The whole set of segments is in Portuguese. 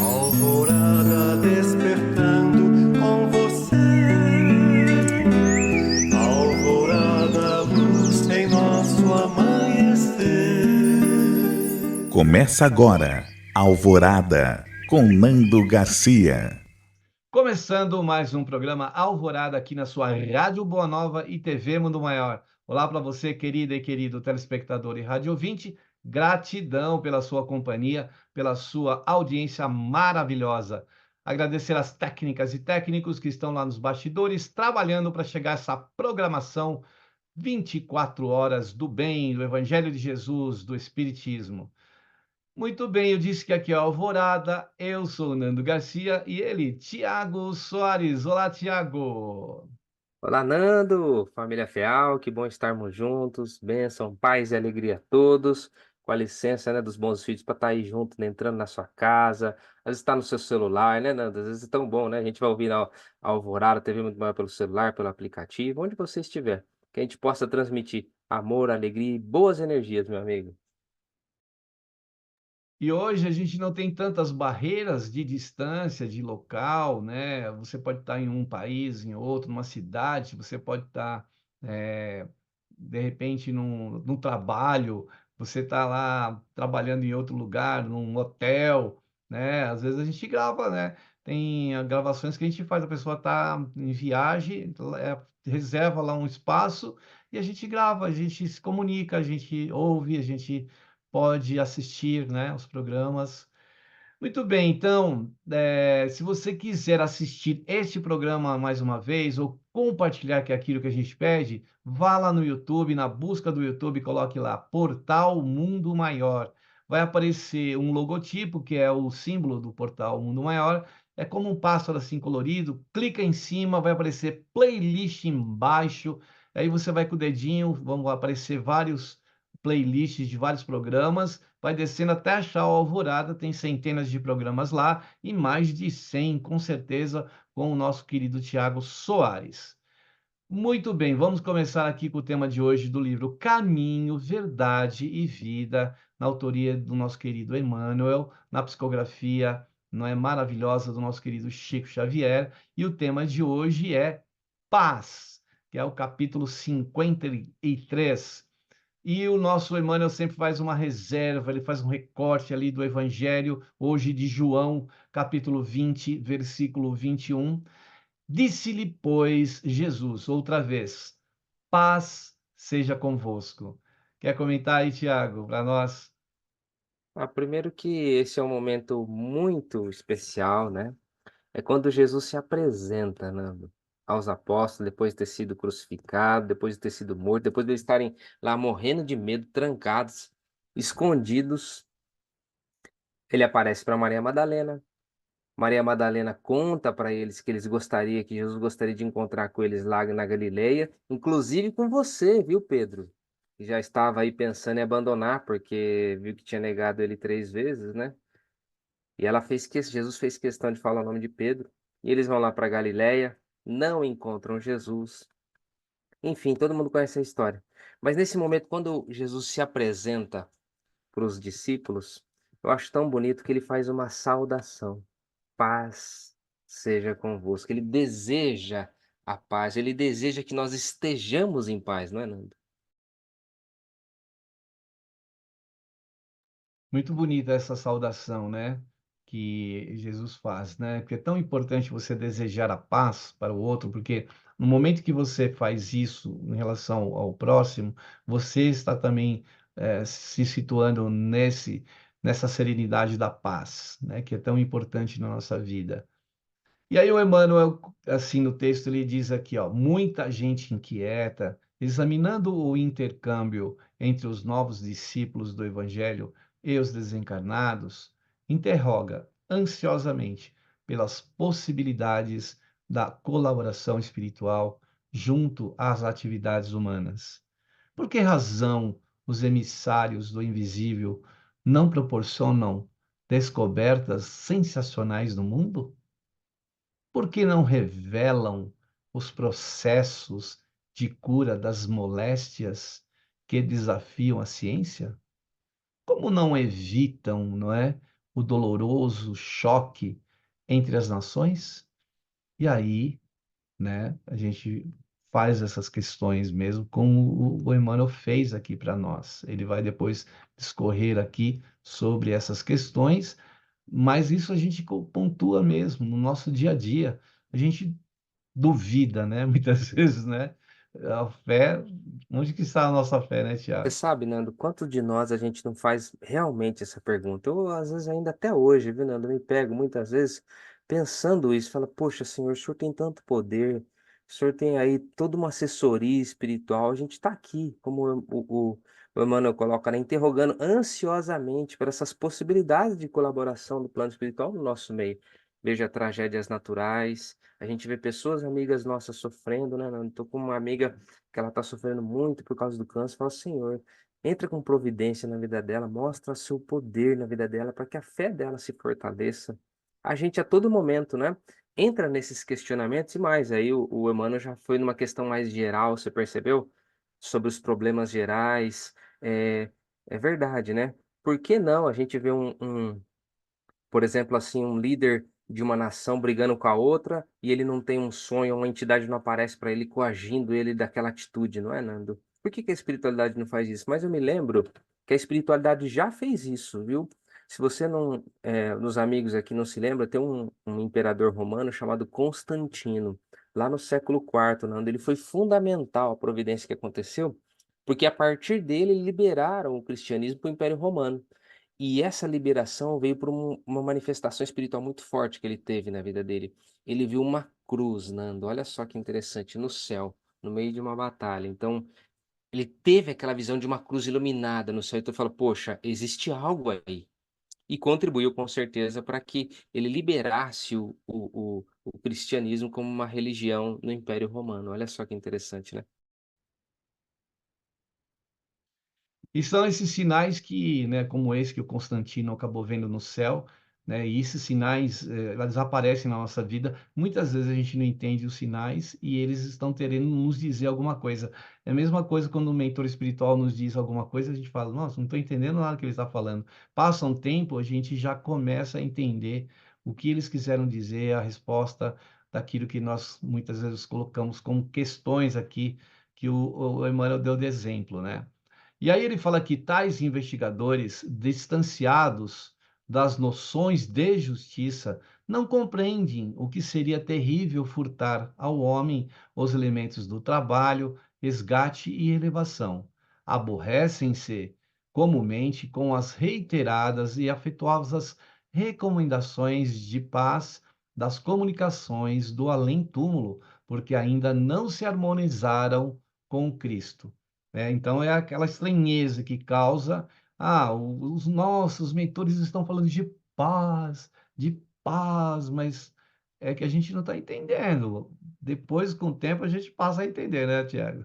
Alvorada despertando com você. Alvorada, luz em nosso amanhecer. Começa agora, Alvorada, com Nando Garcia. Começando mais um programa Alvorada aqui na sua Rádio Boa Nova e TV Mundo Maior. Olá para você, querida e querido telespectador e rádio ouvinte. Gratidão pela sua companhia, pela sua audiência maravilhosa. Agradecer às técnicas e técnicos que estão lá nos bastidores trabalhando para chegar essa programação 24 horas do bem, do Evangelho de Jesus, do Espiritismo. Muito bem, eu disse que aqui é Alvorada, eu sou o Nando Garcia e ele, Tiago Soares. Olá, Tiago. Olá, Nando, família Feal, que bom estarmos juntos, bênção, paz e alegria a todos, com a licença, né, dos bons filhos para estar aí junto, né, entrando na sua casa, às vezes está no seu celular, né, Nando, às vezes é tão bom, né, a gente vai ouvir a Alvorada, TV muito maior pelo celular, pelo aplicativo, onde você estiver, que a gente possa transmitir amor, alegria e boas energias, meu amigo. E hoje a gente não tem tantas barreiras de distância, de local, né? Você pode estar em um país, em outro, numa cidade, você pode estar, de repente, num trabalho, você está lá trabalhando em outro lugar, num hotel, né? Às vezes a gente grava, né? Tem gravações que a gente faz, a pessoa está em viagem, reserva lá um espaço e a gente grava, a gente se comunica, a gente ouve, a gente pode assistir, né, os programas. Muito bem, então, se você quiser assistir este programa mais uma vez ou compartilhar que é aquilo que a gente pede, vá lá no YouTube, na busca do YouTube, coloque lá Portal Mundo Maior. Vai aparecer um logotipo, que é o símbolo do Portal Mundo Maior. É como um pássaro assim colorido. Clica em cima, vai aparecer playlist embaixo. Aí você vai com o dedinho, vão aparecer vários playlists de vários programas, vai descendo até achar o Alvorada, tem centenas de programas lá e mais de 100, com certeza, com o nosso querido Tiago Soares. Muito bem, vamos começar aqui com o tema de hoje do livro Caminho, Verdade e Vida, na autoria do nosso querido Emmanuel, na psicografia, não é maravilhosa, do nosso querido Chico Xavier, e o tema de hoje é Paz, que é o capítulo 53. E o nosso Emmanuel sempre faz uma reserva, ele faz um recorte ali do Evangelho, hoje de João, capítulo 20, versículo 21. Disse-lhe, pois, Jesus, outra vez, paz seja convosco. Quer comentar aí, Tiago, para nós? Primeiro que esse é um momento muito especial, né? É quando Jesus se apresenta, Nando, aos apóstolos, depois de ter sido crucificado, depois de ter sido morto, depois de eles estarem lá morrendo de medo, trancados, escondidos. Ele aparece para Maria Madalena. Maria Madalena conta para eles que que Jesus gostaria de encontrar com eles lá na Galileia, inclusive com você, viu, Pedro? Que já estava aí pensando em abandonar, porque viu que tinha negado ele 3 vezes, né? E Jesus fez questão de falar o nome de Pedro. E eles vão lá para Galiléia, não encontram Jesus. Enfim, todo mundo conhece a história. Mas nesse momento, quando Jesus se apresenta para os discípulos, eu acho tão bonito que ele faz uma saudação. Paz seja convosco. Ele deseja a paz, ele deseja que nós estejamos em paz, não é, Nando? Muito bonita essa saudação, né? Que Jesus faz, né? Porque é tão importante você desejar a paz para o outro, porque no momento que você faz isso em relação ao próximo, você está também se situando nessa serenidade da paz, né? Que é tão importante na nossa vida. E aí o Emmanuel, assim, no texto, ele diz aqui, ó, muita gente inquieta, examinando o intercâmbio entre os novos discípulos do Evangelho e os desencarnados, interroga ansiosamente pelas possibilidades da colaboração espiritual junto às atividades humanas. Por que razão os emissários do invisível não proporcionam descobertas sensacionais no mundo? Por que não revelam os processos de cura das moléstias que desafiam a ciência? Como não evitam, não é, o doloroso choque entre as nações? E aí, né, a gente faz essas questões mesmo, como o Emmanuel fez aqui para nós. Ele vai depois discorrer aqui sobre essas questões, mas isso a gente pontua mesmo no nosso dia a dia. A gente duvida, né, muitas vezes, né? A fé, onde que está a nossa fé, né, Você Tiago? sabe, Nando, quanto de nós a gente não faz realmente essa pergunta? Eu, às vezes, ainda até hoje, viu, Nando, me pego muitas vezes pensando isso, fala, poxa, Senhor, o Senhor tem tanto poder, o Senhor tem aí toda uma assessoria espiritual, a gente está aqui, como o Emmanuel coloca, né, interrogando ansiosamente por essas possibilidades de colaboração do plano espiritual no nosso meio. Veja tragédias naturais, a gente vê pessoas amigas nossas sofrendo, né, Nando? Estou com uma amiga que ela está sofrendo muito por causa do câncer, fala, Senhor, entra com providência na vida dela, mostra seu poder na vida dela, para que a fé dela se fortaleça. A gente, a todo momento, né, entra nesses questionamentos e mais. Aí o Emmanuel já foi numa questão mais geral, você percebeu? Sobre os problemas gerais. É, é verdade, né? Por que não a gente vê por exemplo, assim, um líder de uma nação brigando com a outra e ele não tem um sonho, uma entidade não aparece para ele coagindo ele daquela atitude, não é, Nando? Por que que a espiritualidade não faz isso? Mas eu me lembro que a espiritualidade já fez isso, viu? Se você não, nos amigos aqui não se lembra, tem um imperador romano chamado Constantino, lá no século IV, Nando. Ele foi fundamental a providência que aconteceu, porque a partir dele liberaram o cristianismo para o Império Romano. E essa liberação veio por uma manifestação espiritual muito forte que ele teve na vida dele. Ele viu uma cruz, Nando, olha só que interessante, no céu, no meio de uma batalha. Então, ele teve aquela visão de uma cruz iluminada no céu. Então, ele falou: Poxa, existe algo aí. E contribuiu com certeza para que ele liberasse o cristianismo como uma religião no Império Romano. Olha só que interessante, né? E são esses sinais que, né, como esse que o Constantino acabou vendo no céu, né, e esses sinais, eles aparecem na nossa vida. Muitas vezes a gente não entende os sinais e eles estão querendo nos dizer alguma coisa. É a mesma coisa quando o mentor espiritual nos diz alguma coisa, a gente fala, nossa, não estou entendendo nada que ele está falando. Passa um tempo, a gente já começa a entender o que eles quiseram dizer, a resposta daquilo que nós muitas vezes colocamos como questões aqui, que o Emmanuel deu de exemplo, né? E aí ele fala que tais investigadores, distanciados das noções de justiça, não compreendem o que seria terrível furtar ao homem os elementos do trabalho, resgate e elevação. Aborrecem-se comumente com as reiteradas e afetuosas recomendações de paz das comunicações do além-túmulo, porque ainda não se harmonizaram com Cristo. Então, é aquela estranheza que causa, os nossos mentores estão falando de paz, mas é que a gente não está entendendo. Depois, com o tempo, a gente passa a entender, né, Tiago?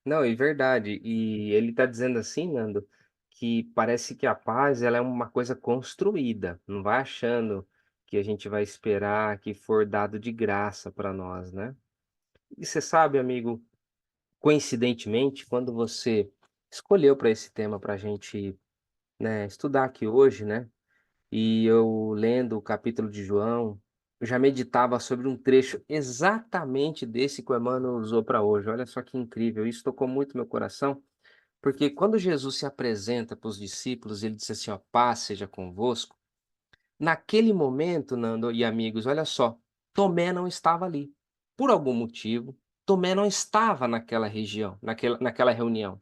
Não, e verdade. E ele está dizendo assim, Nando, que parece que a paz ela é uma coisa construída. Não vai achando que a gente vai esperar que for dado de graça para nós, né? E você sabe, amigo, coincidentemente, quando você escolheu para esse tema para a gente, né, estudar aqui hoje, né? E eu lendo o capítulo de João, eu já meditava sobre um trecho exatamente desse que o Emmanuel usou para hoje. Olha só que incrível, isso tocou muito meu coração, porque quando Jesus se apresenta para os discípulos, ele disse assim, ó, paz seja convosco. Naquele momento, Nando e amigos, olha só, Tomé não estava ali. Por algum motivo, Tomé não estava naquela região, naquela reunião.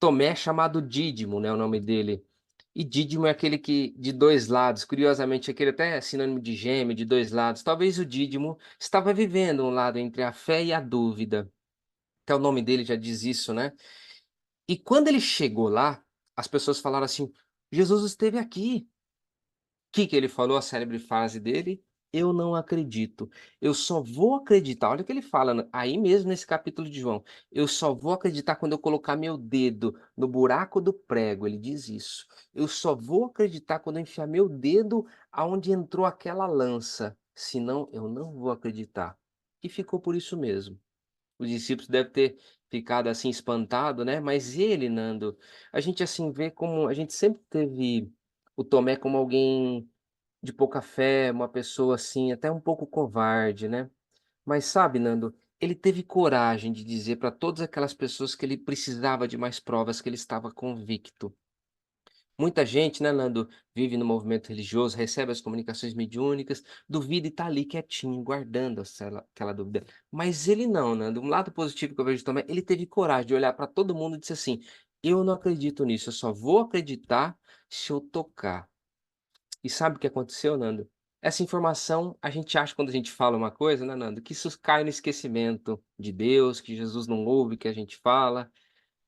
Tomé é chamado Dídimo, né, o nome dele. E Dídimo é aquele que de dois lados, curiosamente, aquele até é sinônimo de gêmeo, de dois lados. Talvez o Dídimo estava vivendo um lado entre a fé e a dúvida. Até o nome dele já diz isso, né? E quando ele chegou lá, as pessoas falaram assim: Jesus esteve aqui. Que ele falou, a célebre frase dele? Eu não acredito. Eu só vou acreditar. Olha o que ele fala aí mesmo nesse capítulo de João. Eu só vou acreditar quando eu colocar meu dedo no buraco do prego. Ele diz isso. Eu só vou acreditar quando eu enfiar meu dedo aonde entrou aquela lança. Senão, eu não vou acreditar. E ficou por isso mesmo. Os discípulos devem ter ficado assim espantado, né? Mas ele, Nando, a gente assim vê como a gente sempre teve o Tomé como alguém de pouca fé, uma pessoa assim, até um pouco covarde, né? Mas sabe, Nando, ele teve coragem de dizer para todas aquelas pessoas que ele precisava de mais provas, que ele estava convicto. Muita gente, né, Nando, vive no movimento religioso, recebe as comunicações mediúnicas, duvida e tá ali quietinho, guardando aquela dúvida. Mas ele não, Nando. Um lado positivo que eu vejo também, ele teve coragem de olhar para todo mundo e disse assim: eu não acredito nisso, eu só vou acreditar se eu tocar. E sabe o que aconteceu, Nando? Essa informação a gente acha quando a gente fala uma coisa, né, Nando, que isso cai no esquecimento de Deus, que Jesus não ouve o que a gente fala.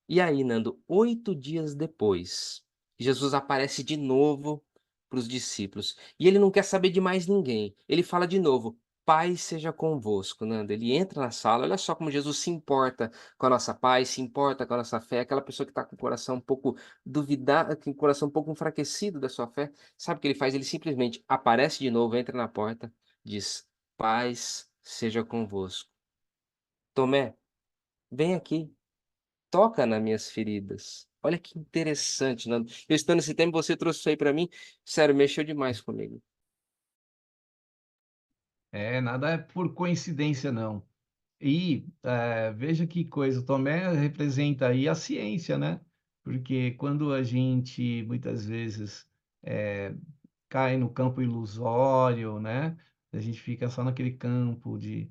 E aí, Nando, 8 dias depois, Jesus aparece de novo para os discípulos. E ele não quer saber de mais ninguém. Ele fala de novo: Paz seja convosco, Nando. Ele entra na sala, olha só como Jesus se importa com a nossa paz, se importa com a nossa fé. Aquela pessoa que está com o coração um pouco duvidar, com o coração um pouco enfraquecido da sua fé. Sabe o que ele faz? Ele simplesmente aparece de novo, entra na porta, diz: Paz seja convosco. Tomé, vem aqui. Toca nas minhas feridas. Olha que interessante, Nando. Eu estando nesse tempo, você trouxe isso aí pra mim, sério, mexeu demais comigo. Nada é por coincidência, não. E veja que coisa, o Tomé representa aí a ciência, né? Porque quando a gente muitas vezes eh, cai no campo ilusório, né? A gente fica só naquele campo de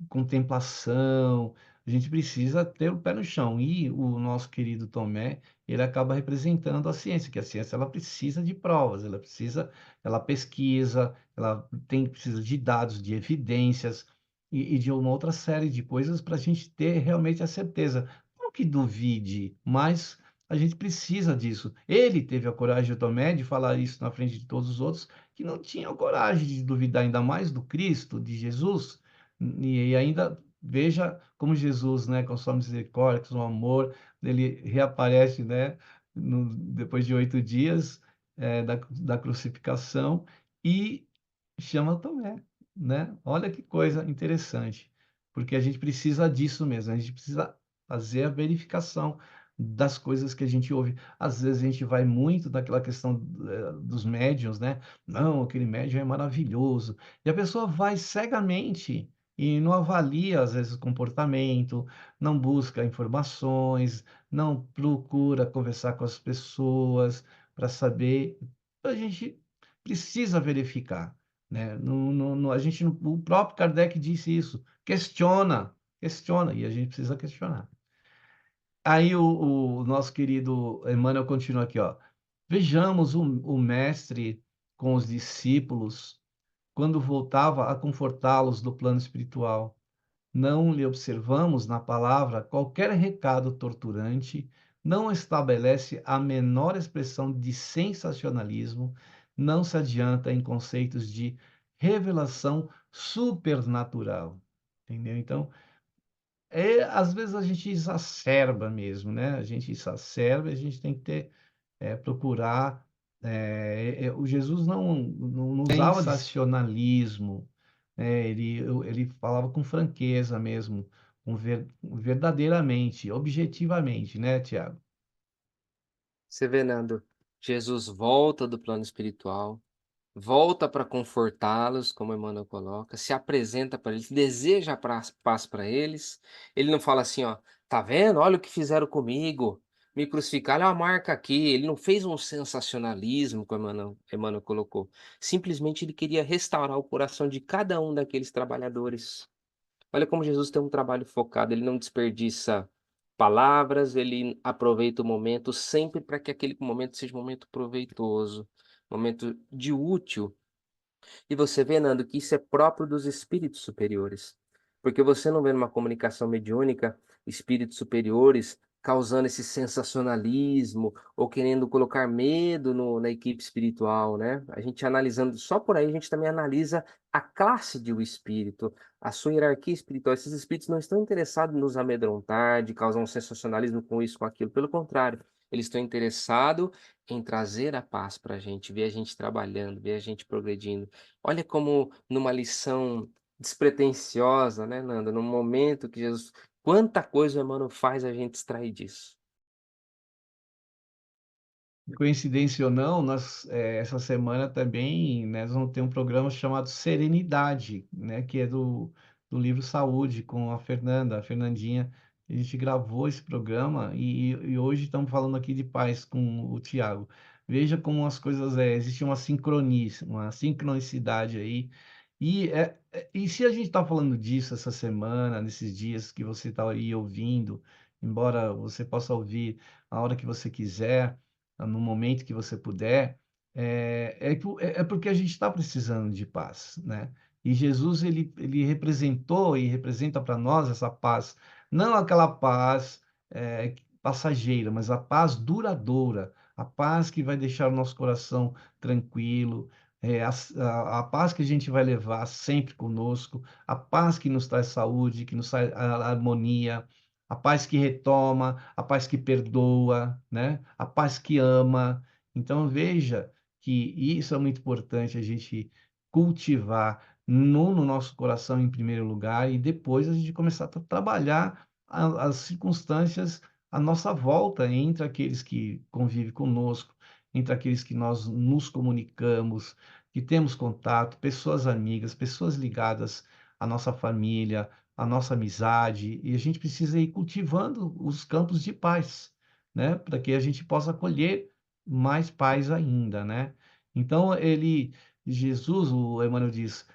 contemplação, a gente precisa ter o pé no chão. E o nosso querido Tomé, ele acaba representando a ciência, que a ciência ela precisa de provas, ela pesquisa, precisa de dados, de evidências e de uma outra série de coisas para a gente ter realmente a certeza. Não que duvide, mas a gente precisa disso. Ele teve a coragem, o Tomé, de falar isso na frente de todos os outros, que não tinham coragem de duvidar ainda mais do Cristo, de Jesus. E ainda veja como Jesus, né, com sua misericórdia, com seu amor, ele reaparece, né, depois de 8 dias da crucificação e chama Tomé, né? Olha que coisa interessante, porque a gente precisa disso mesmo, a gente precisa fazer a verificação das coisas que a gente ouve. Às vezes a gente vai muito naquela questão dos médiuns, né? Não, aquele médium é maravilhoso. E a pessoa vai cegamente e não avalia, às vezes, o comportamento, não busca informações, não procura conversar com as pessoas para saber. A gente precisa verificar, né? A gente, o próprio Kardec disse isso. Questiona, e a gente precisa questionar. Aí o nosso querido Emmanuel continua aqui, ó. Vejamos o mestre com os discípulos quando voltava a confortá-los do plano espiritual. Não lhe observamos na palavra qualquer recado torturante, não estabelece a menor expressão de sensacionalismo, não se adianta em conceitos de revelação supernatural. Entendeu? Então, às vezes a gente exacerba mesmo, né? A gente exacerba, e a gente tem que procurar. O Jesus não usava de sensacionalismo, né? Ele falava com franqueza mesmo, verdadeiramente, objetivamente, né, Tiago? Você vê, Nando, Jesus volta do plano espiritual, volta para confortá-los, como Emmanuel coloca, se apresenta para eles, deseja a paz para eles. Ele não fala assim, ó, tá vendo? Olha o que fizeram comigo. Me crucificaram, olha a marca aqui. Ele não fez um sensacionalismo, como Emmanuel colocou. Simplesmente ele queria restaurar o coração de cada um daqueles trabalhadores. Olha como Jesus tem um trabalho focado, ele não desperdiça palavras, ele aproveita o momento sempre para que aquele momento seja um momento proveitoso, momento de útil. E você vê, Nando, que isso é próprio dos espíritos superiores. Porque você não vê numa comunicação mediúnica espíritos superiores causando esse sensacionalismo ou querendo colocar medo na equipe espiritual, né? A gente analisando só por aí, a gente também analisa a classe de um espírito, a sua hierarquia espiritual. Esses espíritos não estão interessados em nos amedrontar, de causar um sensacionalismo com isso, com aquilo. Pelo contrário, eles estão interessados em trazer a paz para a gente, ver a gente trabalhando, ver a gente progredindo. Olha como numa lição despretensiosa, né, Nanda? Num momento que Jesus. Quanta coisa o Emmanuel faz a gente extrair disso. Coincidência ou não, essa semana também, né, nós vamos ter um programa chamado Serenidade, né, que é do livro Saúde, com a Fernanda, a Fernandinha. A gente gravou esse programa e hoje estamos falando aqui de paz com o Tiago. Veja como as coisas existe uma sincronia, uma sincronicidade aí. E se a gente está falando disso essa semana, nesses dias que você está aí ouvindo, embora você possa ouvir a hora que você quiser, no momento que você puder, é porque a gente está precisando de paz, né? E Jesus, ele representou e representa para nós essa paz, não aquela paz passageira, mas a paz duradoura, a paz que vai deixar o nosso coração tranquilo, a paz que a gente vai levar sempre conosco, a paz que nos traz saúde, que nos traz a harmonia, a paz que retoma, a paz que perdoa, né? A paz que ama. Então veja que isso é muito importante a gente cultivar no nosso coração em primeiro lugar e depois a gente começar a trabalhar as circunstâncias à nossa volta entre aqueles que convivem conosco, entre aqueles que nós nos comunicamos, que temos contato, pessoas amigas, pessoas ligadas à nossa família, a nossa amizade, e a gente precisa ir cultivando os campos de paz, né? Para que a gente possa colher mais paz ainda, né? Então, Jesus, o Emmanuel diz,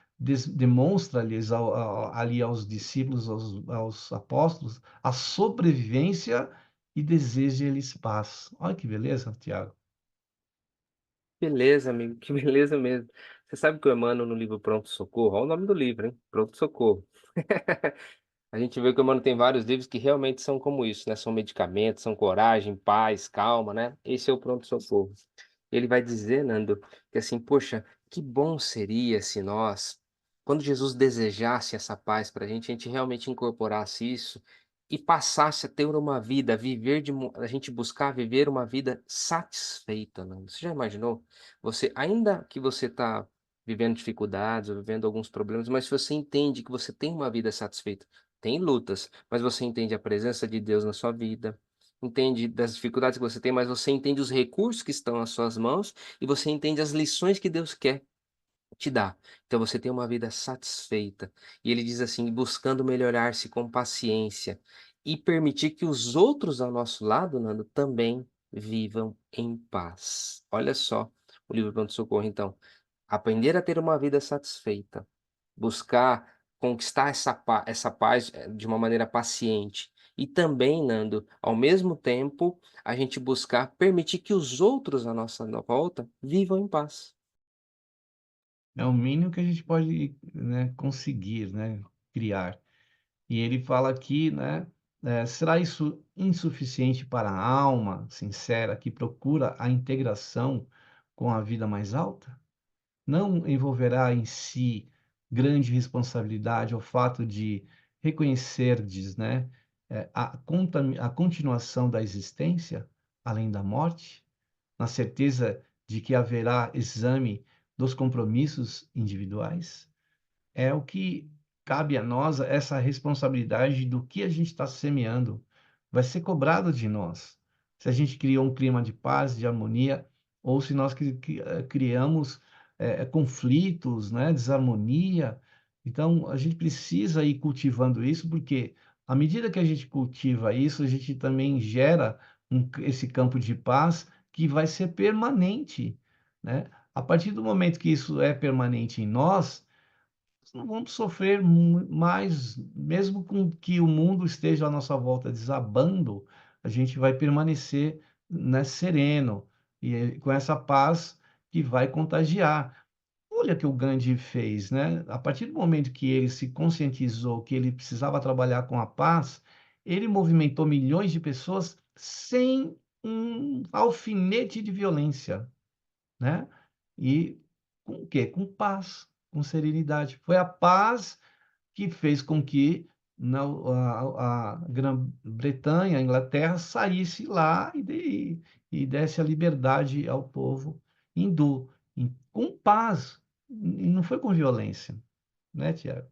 demonstra-lhes ali aos discípulos, aos apóstolos, a sobrevivência e deseja-lhes paz. Olha que beleza, Tiago. Beleza, amigo, que beleza mesmo. Você sabe que o Emmanuel no livro Pronto Socorro, olha o nome do livro, hein? Pronto Socorro. A gente vê que o Emmanuel tem vários livros que realmente são como isso, né? São medicamentos, são coragem, paz, calma, né? Esse é o Pronto Socorro. Ele vai dizer, Nando, que assim, poxa, que bom seria se nós, quando Jesus desejasse essa paz para a gente realmente incorporasse isso e passasse a ter uma vida, a gente buscar viver uma vida satisfeita, Nando. Você já imaginou? Você, ainda que você está vivendo dificuldades ou vivendo alguns problemas, mas se você entende que você tem uma vida satisfeita, tem lutas, mas você entende a presença de Deus na sua vida, entende das dificuldades que você tem, mas você entende os recursos que estão às suas mãos e você entende as lições que Deus quer te dar. Então você tem uma vida satisfeita. E ele diz assim, buscando melhorar-se com paciência e permitir que os outros ao nosso lado, Nando, também vivam em paz. Olha só o livro Pronto Socorro, então. Aprender a ter uma vida satisfeita, buscar conquistar essa paz de uma maneira paciente. E também, Nando, ao mesmo tempo, a gente buscar permitir que os outros à nossa volta vivam em paz. É o mínimo que a gente pode, né, conseguir, né, criar. E ele fala aqui, né, será isso insuficiente para a alma sincera que procura a integração com a vida mais alta? Não envolverá em si grande responsabilidade o fato de reconhecerdes, né, a continuação da existência além da morte, na certeza de que haverá exame dos compromissos individuais? É o que cabe a nós, essa responsabilidade do que a gente está semeando. Vai ser cobrado de nós. Se a gente criou um clima de paz, de harmonia, ou se nós criamos conflitos, né, desarmonia. Então, a gente precisa ir cultivando isso, porque à medida que a gente cultiva isso, a gente também gera esse campo de paz que vai ser permanente, né? A partir do momento que isso é permanente em nós, não vamos sofrer mais, mesmo com que o mundo esteja à nossa volta desabando, a gente vai permanecer, né, sereno e com essa paz que vai contagiar. Olha o que o Gandhi fez, né? A partir do momento que ele se conscientizou que ele precisava trabalhar com a paz, ele movimentou milhões de pessoas sem um alfinete de violência, né? E com o quê? Com paz, com serenidade. Foi a paz que fez com que a Grã-Bretanha, a Inglaterra, saísse lá e desse a liberdade ao povo hindu, com paz, e não foi com violência, né, Tiago?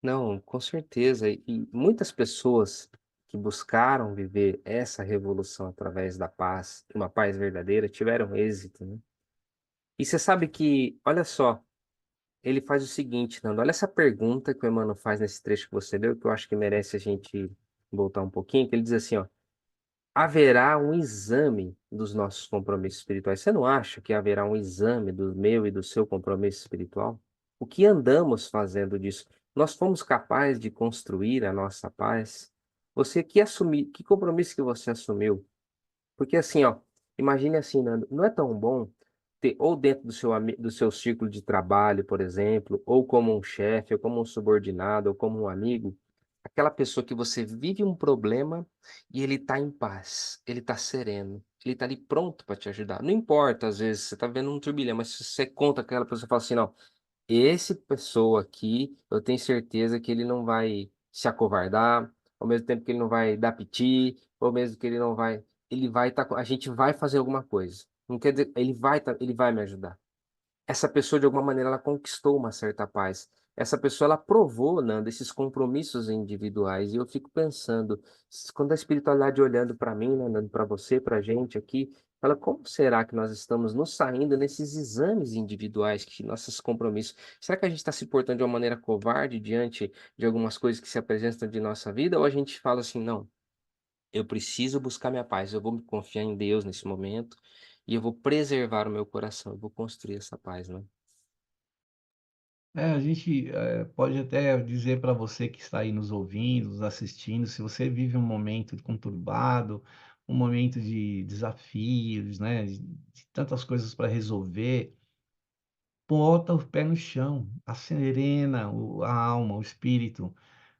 Não, com certeza. E muitas pessoas que buscaram viver essa revolução através da paz, uma paz verdadeira, tiveram êxito, né. E você sabe que, olha só, ele faz o seguinte, Nando, olha essa pergunta que o Emmanuel faz nesse trecho que você leu, que eu acho que merece a gente voltar um pouquinho, que ele diz assim, ó: haverá um exame dos nossos compromissos espirituais. Você não acha que haverá um exame do meu e do seu compromisso espiritual? O que andamos fazendo disso? Nós fomos capazes de construir a nossa paz? Você que assumir, que compromisso que você assumiu? Porque assim, ó, imagine assim, Nando, não é tão bom ter, ou dentro do seu círculo de trabalho, por exemplo, ou como um chefe, ou como um subordinado, ou como um amigo, aquela pessoa que você vive um problema e ele está em paz, ele está sereno, ele está ali pronto para te ajudar. Não importa, às vezes, você está vendo um turbilhão, mas se você conta aquela pessoa e fala assim, não, esse pessoa aqui, eu tenho certeza que ele não vai se acovardar, ao mesmo tempo que ele não vai dar piti, ou mesmo que ele não vai, ele vai estar, a gente vai fazer alguma coisa. Não quer dizer, ele vai me ajudar. Essa pessoa, de alguma maneira, ela conquistou uma certa paz. Essa pessoa, ela provou, Nanda, esses compromissos individuais. E eu fico pensando, quando a espiritualidade olhando para mim, né, Nanda, para você, para a gente aqui, fala, como será que nós estamos nos saindo nesses exames individuais, que nossos compromissos? Será que a gente está se portando de uma maneira covarde diante de algumas coisas que se apresentam de nossa vida? Ou a gente fala assim, não, eu preciso buscar minha paz, eu vou me confiar em Deus nesse momento e eu vou preservar o meu coração, eu vou construir essa paz, né? A gente pode até dizer para você que está aí nos ouvindo, nos assistindo, se você vive um momento conturbado, um momento de desafios, né, de tantas coisas para resolver, bota o pé no chão, acerena a alma, o espírito,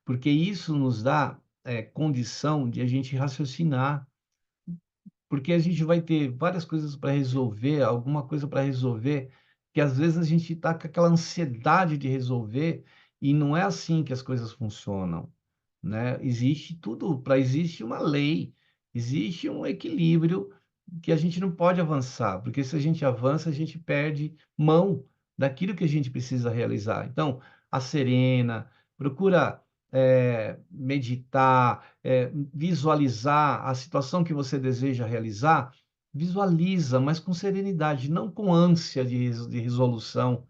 porque isso nos dá condição de a gente raciocinar, porque a gente vai ter várias coisas para resolver, alguma coisa para resolver, que às vezes a gente está com aquela ansiedade de resolver e não é assim que as coisas funcionam, né? Existe tudo, para existe uma lei, existe um equilíbrio que a gente não pode avançar, porque se a gente avança, a gente perde mão daquilo que a gente precisa realizar. Então, a serena, procura meditar, visualizar a situação que você deseja realizar, visualiza, mas com serenidade, não com ânsia de resolução.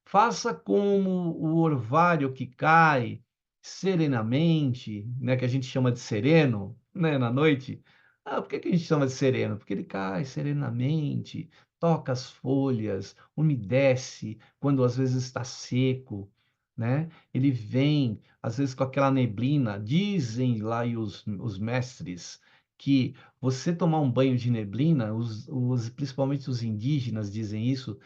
Faça como o orvalho que cai serenamente, né, que a gente chama de sereno, né, na noite. Ah, por que que a gente chama de sereno? Porque ele cai serenamente, toca as folhas, umedece quando às vezes está seco, né? Ele vem, às vezes, com aquela neblina. Dizem lá e os mestres que você tomar um banho de neblina, principalmente os indígenas dizem isso,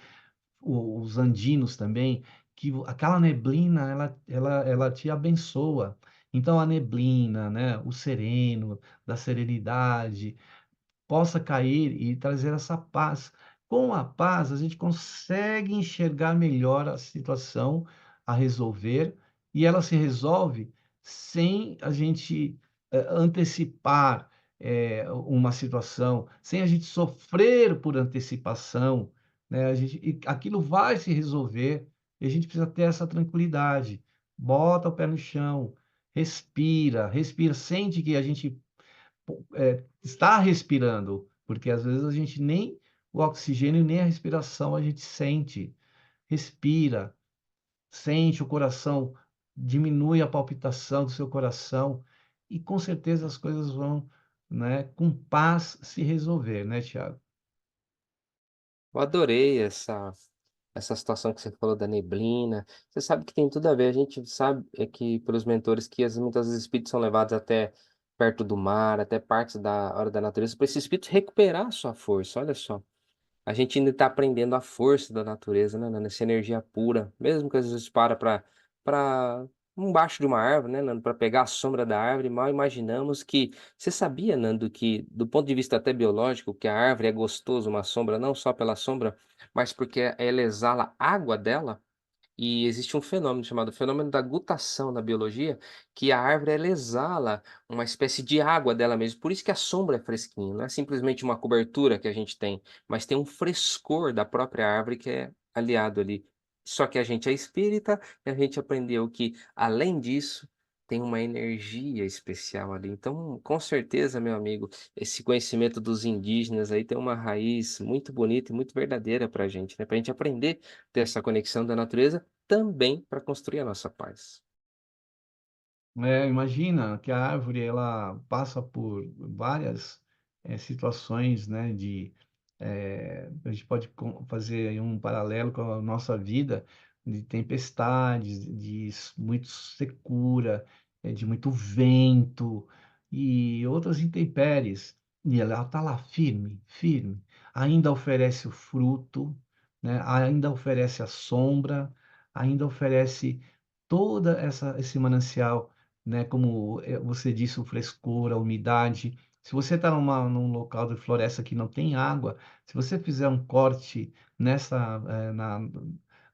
os andinos também, que aquela neblina, ela te abençoa. Então, a neblina, né, o sereno, da serenidade, possa cair e trazer essa paz. Com a paz, a gente consegue enxergar melhor a situação a resolver, e ela se resolve sem a gente antecipar uma situação, sem a gente sofrer por antecipação, né? E aquilo vai se resolver, e a gente precisa ter essa tranquilidade. Bota o pé no chão, respira, respira, sente que a gente está respirando, porque às vezes a gente nem o oxigênio, nem a respiração a gente sente. Respira, sente o coração, diminui a palpitação do seu coração e com certeza as coisas vão, né, com paz se resolver, né, Tiago? Eu adorei essa situação que você falou da neblina. Você sabe que tem tudo a ver. A gente sabe que pelos mentores que muitas vezes espíritos são levados até perto do mar, até partes da hora da natureza, para esse espírito recuperar a sua força. Olha só. A gente ainda está aprendendo a força da natureza, né, Nando? Essa energia pura. Mesmo que às vezes para embaixo de uma árvore, né, Nando? Para pegar a sombra da árvore, mal imaginamos que. Você sabia, Nando, que do ponto de vista até biológico, que a árvore é gostoso, uma sombra, não só pela sombra, mas porque ela exala água dela? E existe um fenômeno chamado fenômeno da gutação na biologia, que a árvore ela exala uma espécie de água dela mesma. Por isso que a sombra é fresquinha, não é simplesmente uma cobertura que a gente tem, mas tem um frescor da própria árvore que é aliado ali. Só que a gente é espírita e a gente aprendeu que, além disso, tem uma energia especial ali. Então, com certeza, meu amigo, esse conhecimento dos indígenas aí tem uma raiz muito bonita e muito verdadeira para a gente, né? Para a gente aprender a ter essa conexão da natureza também para construir a nossa paz. Imagina que a árvore ela passa por várias situações, né, a gente pode fazer aí um paralelo com a nossa vida de tempestades, muito secura, de muito vento e outras intempéries. E ela está lá firme, firme. Ainda oferece o fruto, né? Ainda oferece a sombra, ainda oferece toda esse manancial, né? Como você disse, o frescor, a umidade. Se você está num local de floresta que não tem água, se você fizer um corte nessa,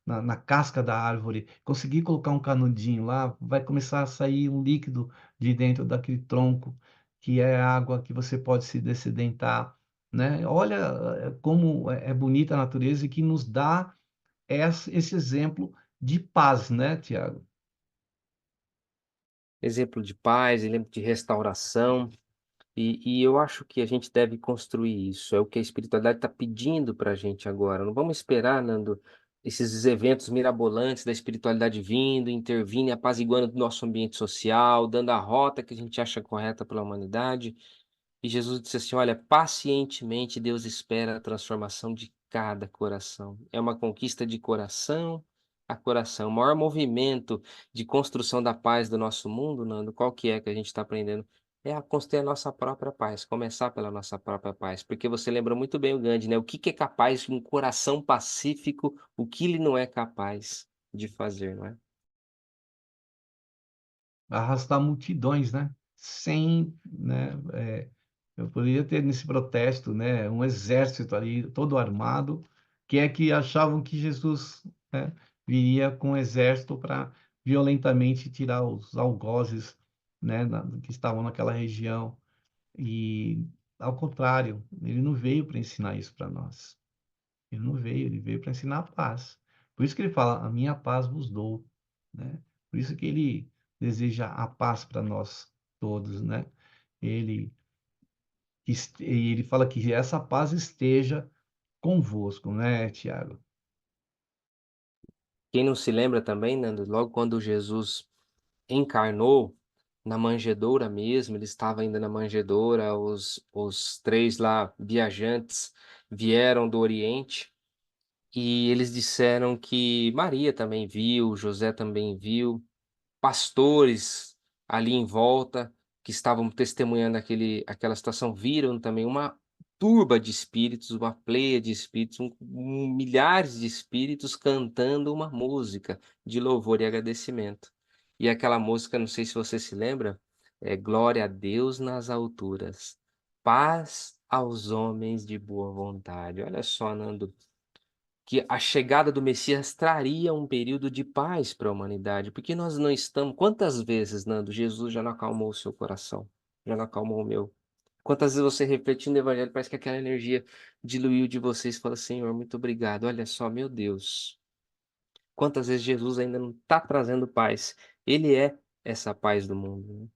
na casca da árvore, conseguir colocar um canudinho lá, vai começar a sair um líquido de dentro daquele tronco, que é água que você pode se dessedentar, né? Olha, como é bonita a natureza e que nos dá esse exemplo de paz, né, Tiago? Exemplo de paz, exemplo de restauração. E eu acho que a gente deve construir isso, é o que a espiritualidade está pedindo para a gente agora. Não vamos esperar, Nando, esses eventos mirabolantes da espiritualidade vindo, intervindo, e apaziguando o nosso ambiente social, dando a rota que a gente acha correta para a humanidade. E Jesus disse assim: olha, pacientemente Deus espera a transformação de cada coração. É uma conquista de coração a coração. O maior movimento de construção da paz do nosso mundo, Nando, qual que é que a gente está aprendendo? É a construir a nossa própria paz, começar pela nossa própria paz. Porque você lembra muito bem o Gandhi, né? O que que é capaz de um coração pacífico, o que ele não é capaz de fazer, não é? Arrastar multidões, né? Sem, né? Eu poderia ter nesse protesto, né? Um exército ali todo armado, que achavam que Jesus, né, viria com um exército para violentamente tirar os algozes, né? Que estavam naquela região. E ao contrário, ele não veio para ensinar isso para nós. Ele não veio, ele veio para ensinar a paz. Por isso que ele fala: a minha paz vos dou, né? Por isso que ele deseja a paz para nós todos, né? Ele, e ele fala que essa paz esteja convosco, né, Tiago? Quem não se lembra também, Nando, logo quando Jesus encarnou na manjedoura mesmo, ele estava ainda na manjedoura, os três lá viajantes vieram do Oriente e eles disseram que Maria também viu, José também viu, pastores ali em volta que estavam testemunhando aquela situação viram também uma turba de espíritos, uma pleia de espíritos, milhares de espíritos cantando uma música de louvor e agradecimento. E aquela música, não sei se você se lembra, é Glória a Deus nas alturas, paz aos homens de boa vontade. Olha só, Nando, que a chegada do Messias traria um período de paz para a humanidade, porque nós não estamos. Quantas vezes, Nando, Jesus já não acalmou o seu coração? Já não acalmou o meu? Quantas vezes você refletindo no Evangelho, parece que aquela energia diluiu de vocês e fala: Senhor, muito obrigado. Olha só, meu Deus. Quantas vezes Jesus ainda não está trazendo paz? Ele é essa paz do mundo, né?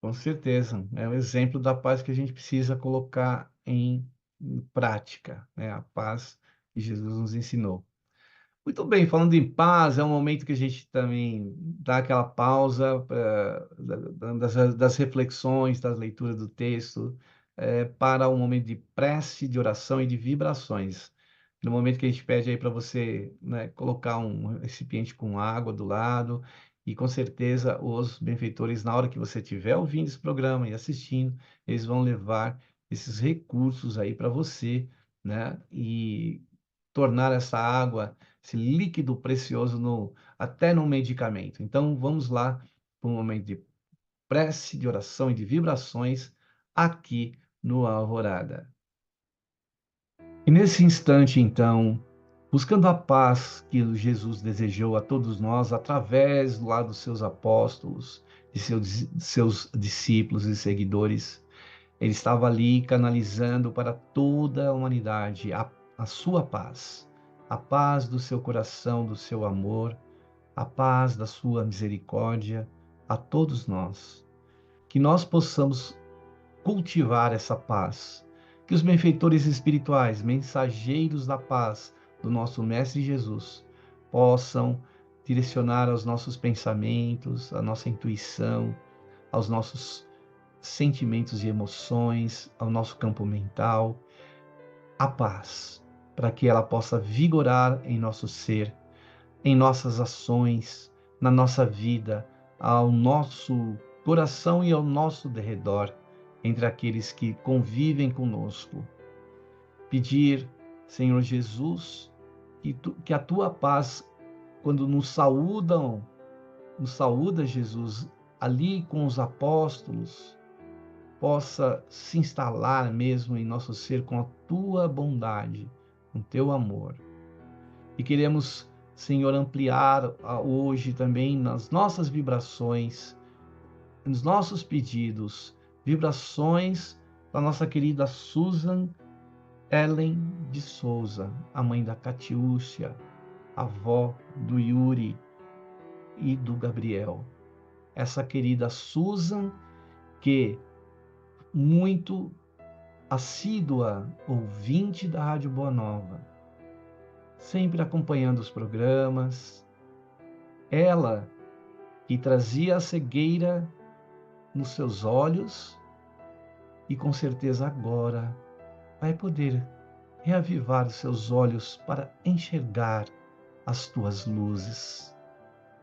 Com certeza. É o exemplo da paz que a gente precisa colocar em prática, né? A paz que Jesus nos ensinou. Muito bem, falando em paz, é um momento que a gente também dá aquela pausa das reflexões, das leituras do texto, para um momento de prece, de oração e de vibrações. No momento que a gente pede aí para você, né, colocar um recipiente com água do lado, e com certeza os benfeitores, na hora que você estiver ouvindo esse programa e assistindo, eles vão levar esses recursos aí para você, né, e tornar essa água, esse líquido precioso até no medicamento. Então, vamos lá para um momento de prece, de oração e de vibrações aqui no Alvorada. E nesse instante, então, buscando a paz que Jesus desejou a todos nós através lá dos seus apóstolos, de seus discípulos e seguidores, ele estava ali canalizando para toda a humanidade a sua paz, a paz do seu coração, do seu amor, a paz da sua misericórdia a todos nós. Que nós possamos cultivar essa paz. Que os benfeitores espirituais, mensageiros da paz do nosso Mestre Jesus, possam direcionar aos nossos pensamentos, à nossa intuição, aos nossos sentimentos e emoções, ao nosso campo mental, a paz, para que ela possa vigorar em nosso ser, em nossas ações, na nossa vida, ao nosso coração e ao nosso derredor, entre aqueles que convivem conosco. Pedir, Senhor Jesus, que a tua paz, quando nos saúda Jesus, ali com os apóstolos, possa se instalar mesmo em nosso ser com a tua bondade, com o teu amor. E queremos, Senhor, ampliar hoje também nas nossas vibrações, nos nossos pedidos, vibrações da nossa querida Susan Ellen de Souza, a mãe da Catiúcia, avó do Yuri e do Gabriel. Essa querida Susan, que muito assídua ouvinte da Rádio Boa Nova, sempre acompanhando os programas. Ela que trazia a cegueira nos seus olhos e com certeza agora vai poder reavivar os seus olhos para enxergar as tuas luzes.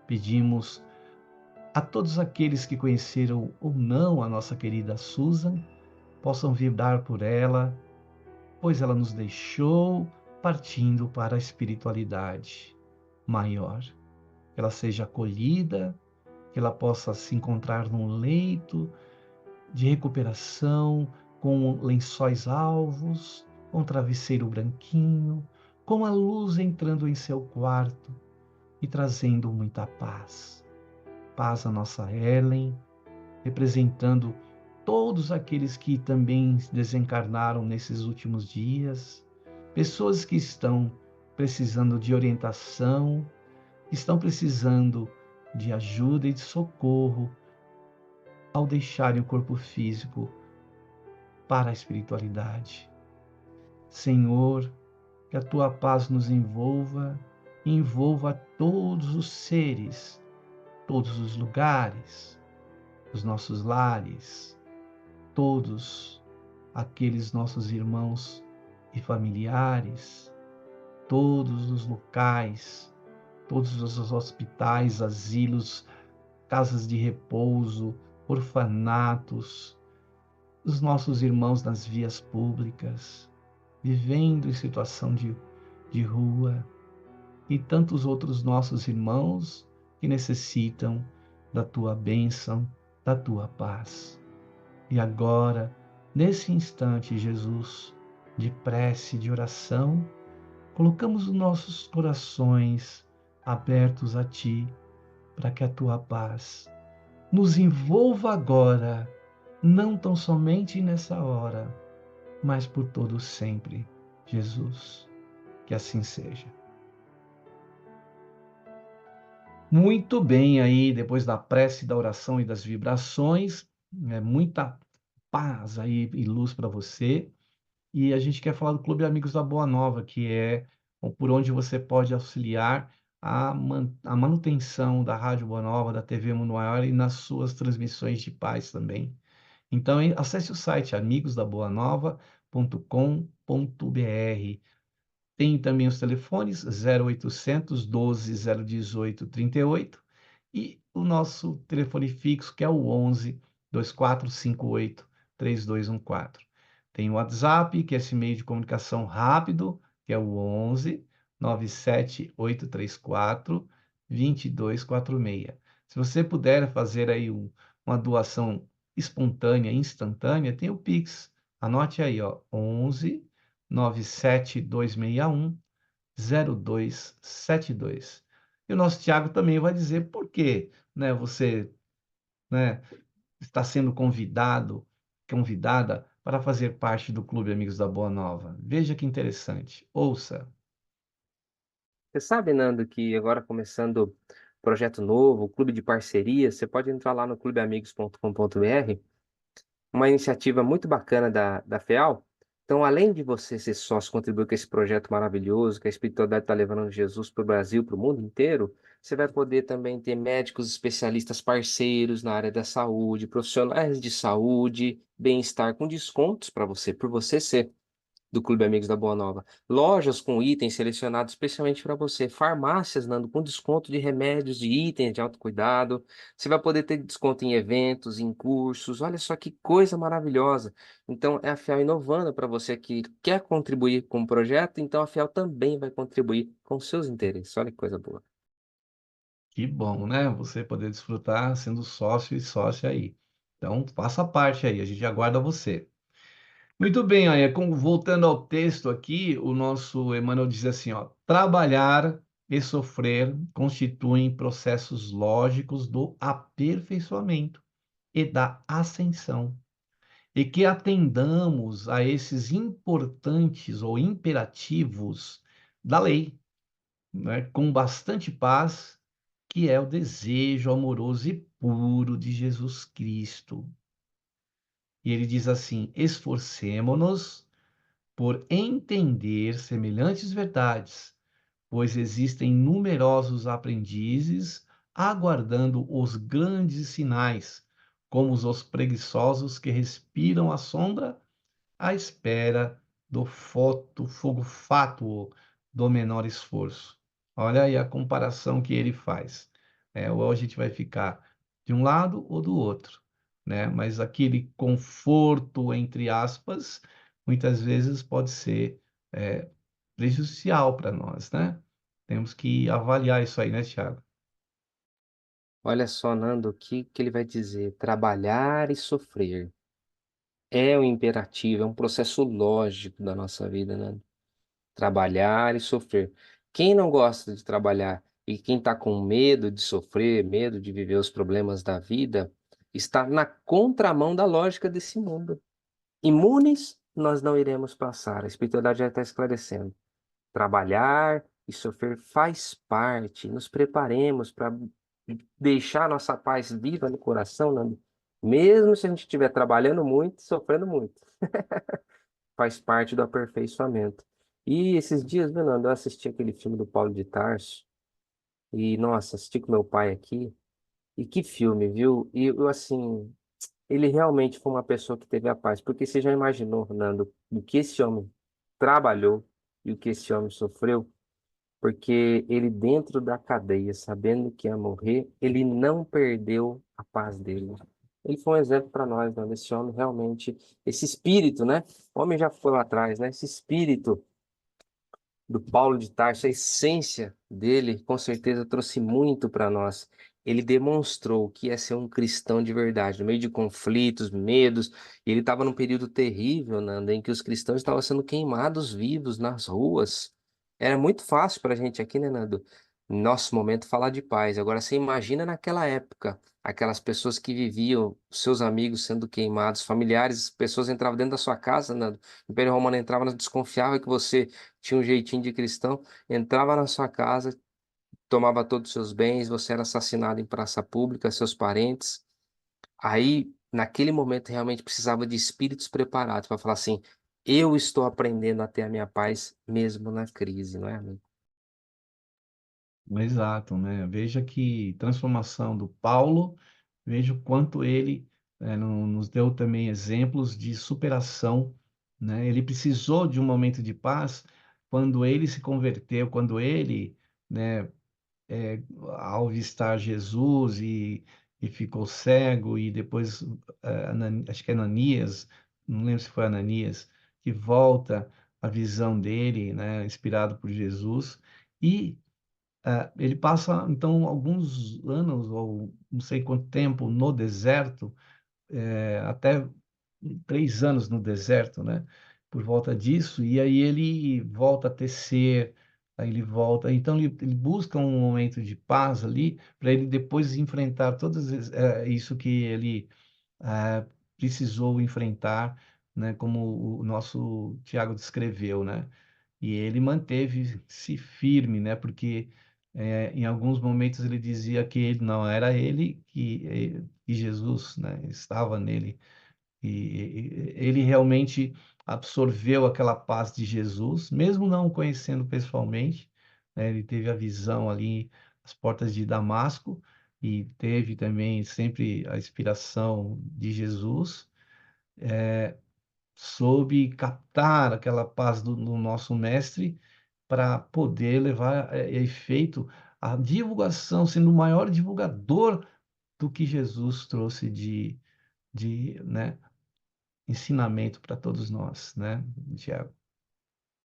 Pedimos a todos aqueles que conheceram ou não a nossa querida Susan, possam vibrar por ela, pois ela nos deixou partindo para a espiritualidade maior. Que ela seja acolhida, que ela possa se encontrar num leito de recuperação, com lençóis alvos, com travesseiro branquinho, com a luz entrando em seu quarto e trazendo muita paz. Paz à nossa Ellen, representando todos aqueles que também desencarnaram nesses últimos dias, pessoas que estão precisando de orientação, que estão precisando de ajuda e de socorro ao deixarem o corpo físico para a espiritualidade. Senhor, que a tua paz nos envolva e envolva todos os seres, todos os lugares, os nossos lares, todos aqueles nossos irmãos e familiares, todos os locais, todos os hospitais, asilos, casas de repouso, orfanatos, os nossos irmãos nas vias públicas, vivendo em situação de rua, e tantos outros nossos irmãos que necessitam da tua bênção, da tua paz. E agora, nesse instante, Jesus, de prece, de oração, colocamos os nossos corações abertos a ti, para que a tua paz nos envolva agora, não tão somente nessa hora, mas por todo sempre, Jesus. Que assim seja. Muito bem aí, depois da prece, da oração e das vibrações, muita paz aí e luz para você. E a gente quer falar do Clube Amigos da Boa Nova, que é por onde você pode auxiliar a manutenção da Rádio Boa Nova, da TV Mundo Maior e nas suas transmissões de paz também. Então, acesse o site amigosdaboanova.com.br. Tem também os telefones 0800 12 018 38 e o nosso telefone fixo, que é o 11 2458 3214. Tem o WhatsApp, que é esse meio de comunicação rápido, que é o 11 97834 2246. Se você puder fazer aí uma doação espontânea, instantânea, tem o Pix. Anote aí, ó, 11 97261 0272. E o nosso Tiago também vai dizer por que, né, você, né, está sendo convidada para fazer parte do Clube Amigos da Boa Nova. Veja que interessante. Ouça. Você sabe, Nando, que agora começando projeto novo, clube de parceria, você pode entrar lá no clubeamigos.com.br, uma iniciativa muito bacana da FEAL. Então, além de você ser sócio, contribuir com esse projeto maravilhoso que a espiritualidade está levando Jesus para o Brasil, para o mundo inteiro, você vai poder também ter médicos especialistas parceiros na área da saúde, profissionais de saúde, bem-estar com descontos para você, por você ser do Clube Amigos da Boa Nova. Lojas com itens selecionados especialmente para você. Farmácias, Nando, com desconto de remédios, de itens de autocuidado. Você vai poder ter desconto em eventos, em cursos. Olha só que coisa maravilhosa. Então, é a Fiel inovando para você que quer contribuir com o projeto, então a Fiel também vai contribuir com seus interesses. Olha que coisa boa. Que bom, né? Você poder desfrutar sendo sócio e sócia aí. Então, faça parte aí, a gente aguarda você. Muito bem, olha, voltando ao texto aqui, o nosso Emmanuel diz assim, ó, trabalhar e sofrer constituem processos lógicos do aperfeiçoamento e da ascensão, e que atendamos a esses importantes ou imperativos da lei, né, com bastante paz, que é o desejo amoroso e puro de Jesus Cristo. E ele diz assim: esforcemo-nos por entender semelhantes verdades, pois existem numerosos aprendizes aguardando os grandes sinais, como os preguiçosos que respiram a sombra à espera do fogo fátuo do menor esforço. Olha aí a comparação que ele faz. Ou a gente vai ficar de um lado ou do outro, né? Mas aquele conforto, entre aspas, muitas vezes pode ser é, prejudicial para nós, né? Temos que avaliar isso aí, né, Thiago? Olha só, Nando, o que ele vai dizer? Trabalhar e sofrer. É o imperativo, é um processo lógico da nossa vida, né? Trabalhar e sofrer. Quem não gosta de trabalhar e quem está com medo de sofrer, medo de viver os problemas da vida, está na contramão da lógica desse mundo. Imunes, nós não iremos passar. A espiritualidade já está esclarecendo. Trabalhar e sofrer faz parte. Nos preparemos para deixar nossa paz viva no coração, né? Mesmo se a gente estiver trabalhando muito, sofrendo muito, faz parte do aperfeiçoamento. E esses dias, Fernando, eu assisti aquele filme do Paulo de Tarso, e nossa, assisti com meu pai aqui, e que filme, viu? E eu, assim, ele realmente foi uma pessoa que teve a paz, porque você já imaginou, Fernando, o que esse homem trabalhou e o que esse homem sofreu? Porque ele, dentro da cadeia, sabendo que ia morrer, ele não perdeu a paz dele. Ele foi um exemplo para nós, né? Esse homem realmente, esse espírito, né? O homem já foi lá atrás, né? Esse espírito do Paulo de Tarso, a essência dele, com certeza trouxe muito para nós. Ele demonstrou que é ser um cristão de verdade, no meio de conflitos, medos. E ele estava num período terrível, Nanda, em que os cristãos estavam sendo queimados vivos nas ruas. Era muito fácil para a gente aqui, né, Nando? No nosso momento, falar de paz. Agora, você imagina naquela época, aquelas pessoas que viviam, seus amigos sendo queimados, familiares, pessoas entravam dentro da sua casa, Nando. O Império Romano entrava, desconfiava que você tinha um jeitinho de cristão, entrava na sua casa, tomava todos os seus bens, você era assassinado em praça pública, seus parentes. Aí, naquele momento, realmente precisava de espíritos preparados para falar assim: eu estou aprendendo a ter a minha paz mesmo na crise, não é, amigo? Exato, né? Veja que transformação do Paulo, veja o quanto ele nos deu também exemplos de superação, né? Ele precisou de um momento de paz quando ele se converteu, quando ele, né, ao avistar Jesus e ficou cego, e depois, acho que é Ananias, não lembro se foi Ananias, que volta a visão dele, né, inspirado por Jesus, e ele passa, então, alguns anos, ou não sei quanto tempo, no deserto, até 3 anos no deserto, né? Por volta disso, e aí ele volta a tecer, aí ele volta. Então, ele busca um momento de paz ali, para ele depois enfrentar isso que ele eh, precisou enfrentar, né? Como o nosso Tiago descreveu, né? E ele manteve-se firme, né? Porque Em alguns momentos ele dizia que ele não era ele, que Jesus, né, estava nele. E ele realmente absorveu aquela paz de Jesus, mesmo não o conhecendo pessoalmente, né? Ele teve a visão ali, as portas de Damasco, e teve também sempre a inspiração de Jesus, soube captar aquela paz do nosso mestre para poder levar a efeito a divulgação, sendo o maior divulgador do que Jesus trouxe né, ensinamento para todos nós, né, Tiago?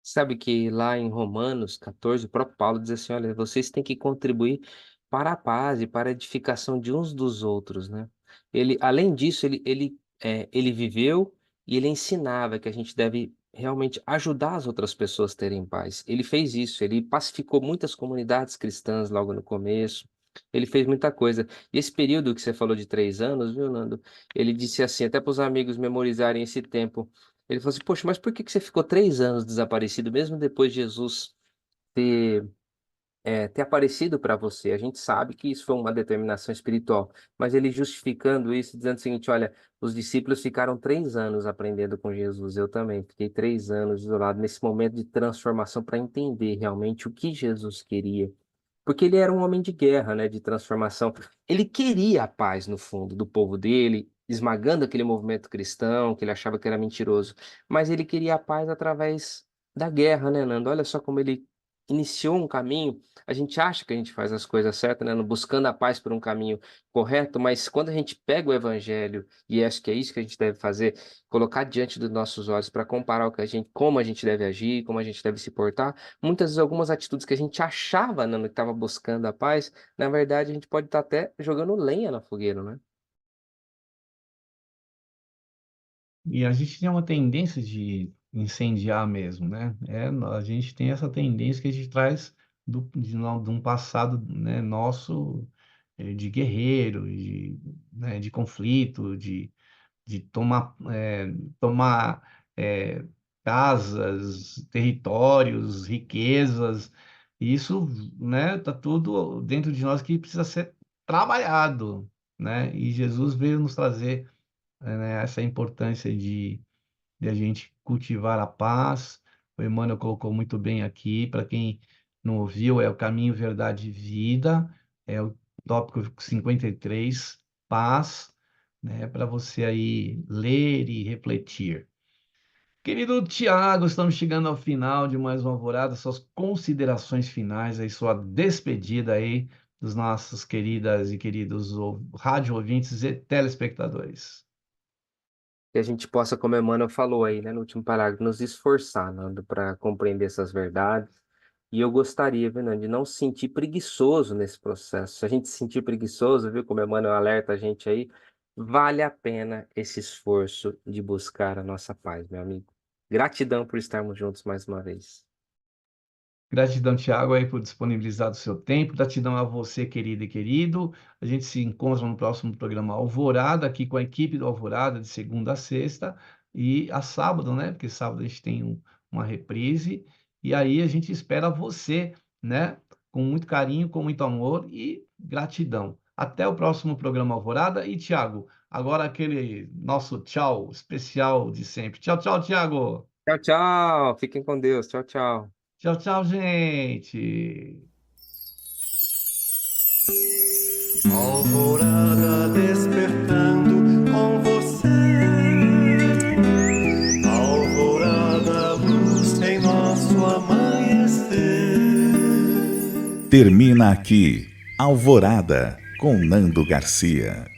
Sabe que lá em Romanos 14, o próprio Paulo diz assim: "Olha, vocês têm que contribuir para a paz e para a edificação de uns dos outros", né. Ele, além disso, ele viveu e ele ensinava que a gente deve realmente ajudar as outras pessoas a terem paz. Ele fez isso, ele pacificou muitas comunidades cristãs logo no começo, ele fez muita coisa. E esse período que você falou de 3 anos, viu, Nando, ele disse assim, até para os amigos memorizarem esse tempo, ele falou assim: "Poxa, mas por que que você ficou 3 anos desaparecido, mesmo depois de Jesus ter, ter aparecido para você?" A gente sabe que isso foi uma determinação espiritual, mas ele justificando isso, dizendo o seguinte: "Olha, os discípulos ficaram 3 anos aprendendo com Jesus, eu também fiquei 3 anos isolado nesse momento de transformação para entender realmente o que Jesus queria." Porque ele era um homem de guerra, né, de transformação. Ele queria a paz no fundo do povo dele, esmagando aquele movimento cristão que ele achava que era mentiroso, mas ele queria a paz através da guerra, né, Nando? Olha só como ele iniciou um caminho. A gente acha que a gente faz as coisas certas, né, buscando a paz por um caminho correto, mas quando a gente pega o evangelho, e acho que é isso que a gente deve fazer, colocar diante dos nossos olhos para comparar o que a gente, como a gente deve agir, como a gente deve se portar. Muitas vezes algumas atitudes que a gente achava, né, que estava buscando a paz, na verdade a gente pode estar até jogando lenha na fogueira, né. E a gente tem uma tendência de incendiar mesmo, né? A gente tem essa tendência que a gente traz de um passado, né, nosso, de guerreiro, de conflito, de tomar é, casas, territórios, riquezas. E isso, né, tá tudo dentro de nós que precisa ser trabalhado, né? E Jesus veio nos trazer, né, essa importância de a gente cultivar a paz. O Emmanuel colocou muito bem aqui, para quem não ouviu, é o caminho, verdade e vida, é o tópico 53, paz, né, para você aí ler e refletir. Querido Tiago, estamos chegando ao final de mais uma alvorada, suas considerações finais, aí sua despedida aí dos nossos queridas e queridos rádio ouvintes e telespectadores. Que a gente possa, como Emmanuel falou aí, né, no último parágrafo, nos esforçar, Nando, para compreender essas verdades. E eu gostaria, viu, Nando, de não se sentir preguiçoso nesse processo. Se a gente se sentir preguiçoso, viu, como Emmanuel alerta a gente aí, vale a pena esse esforço de buscar a nossa paz, meu amigo. Gratidão por estarmos juntos mais uma vez. Gratidão, Tiago, aí por disponibilizar o seu tempo. Gratidão a você, querido e querido. A gente se encontra no próximo programa Alvorada, aqui com a equipe do Alvorada, de segunda a sexta, e a sábado, né? Porque sábado a gente tem uma reprise. E aí a gente espera você, né? Com muito carinho, com muito amor e gratidão. Até o próximo programa Alvorada. E, Tiago, agora aquele nosso tchau especial de sempre. Tchau, tchau, Tiago. Tchau, tchau. Fiquem com Deus. Tchau, tchau. Tchau, tchau, gente. Alvorada despertando com você. Alvorada, luz em nosso amanhecer. Termina aqui Alvorada com Nando Garcia.